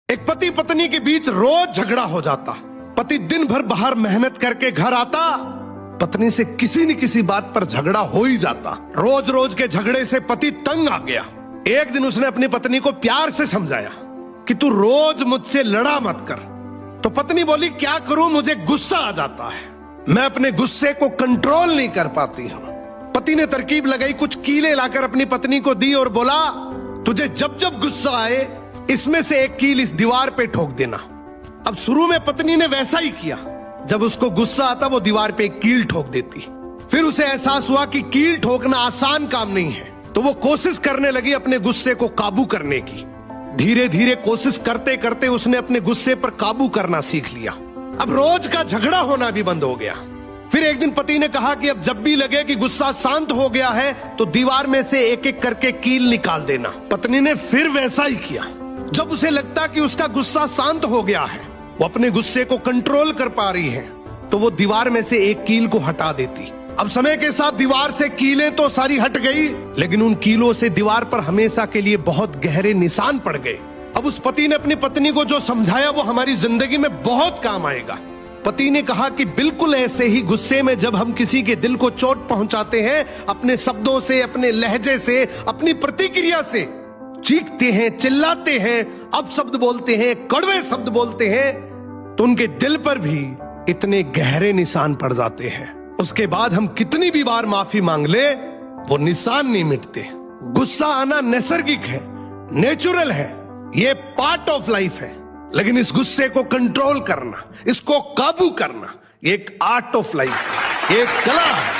एक पति पत्नी के बीच रोज झगड़ा हो जाता। पति दिन भर बाहर मेहनत करके घर आता, पत्नी से किसी न किसी बात पर झगड़ा हो ही जाता। रोज रोज के झगड़े से पति तंग आ गया। एक दिन उसने अपनी पत्नी को प्यार से समझाया कि तू रोज मुझसे लड़ा मत कर। तो पत्नी बोली, क्या करूं, मुझे गुस्सा आ जाता है, मैं अपने गुस्से को कंट्रोल नहीं कर पाती हूं। पति ने तरकीब लगाई, कुछ कीलें लाकर अपनी पत्नी को दी और बोला, तुझे जब जब गुस्सा आए इसमें से एक कील इस दीवार पे ठोक देना। अब शुरू में पत्नी ने वैसा ही किया। जब उसको गुस्सा आता वो दीवार पे एक कील ठोक देती। फिर उसे एहसास हुआ कि कील ठोकना आसान काम नहीं है, तो वो कोशिश करने लगी अपने गुस्से को काबू करने की। धीरे धीरे कोशिश करते करते उसने अपने गुस्से पर काबू करना सीख लिया। अब रोज का झगड़ा होना भी बंद हो गया। फिर एक दिन पति ने कहा कि अब जब भी लगे कि गुस्सा शांत हो गया है तो दीवार में से एक एक करके कील निकाल देना। पत्नी ने फिर वैसा ही किया। जब उसे लगता कि उसका गुस्सा शांत हो गया है, वो अपने गुस्से को कंट्रोल कर पा रही है, तो वो दीवार में से एक कील को हटा देती। अब समय के साथ दीवार से कीलें तो सारी हट गई, लेकिन उन कीलों से दीवार पर हमेशा के लिए बहुत गहरे निशान पड़ गए। अब उस पति ने अपनी पत्नी को जो समझाया वो हमारी जिंदगी में बहुत काम आएगा। पति ने कहा कि बिल्कुल ऐसे ही गुस्से में जब हम किसी के दिल को चोट पहुंचाते हैं, अपने शब्दों से, अपने लहजे से, अपनी प्रतिक्रिया से, चीखते हैं, चिल्लाते हैं, अपशब्द बोलते हैं, कड़वे शब्द बोलते हैं, तो उनके दिल पर भी इतने गहरे निशान पड़ जाते हैं। उसके बाद हम कितनी भी बार माफी मांग ले, वो निशान नहीं मिटते। गुस्सा आना नैसर्गिक है, नेचुरल है, ये पार्ट ऑफ लाइफ है। लेकिन इस गुस्से को कंट्रोल करना, इसको काबू करना, एक आर्ट ऑफ लाइफ है, एक कला है।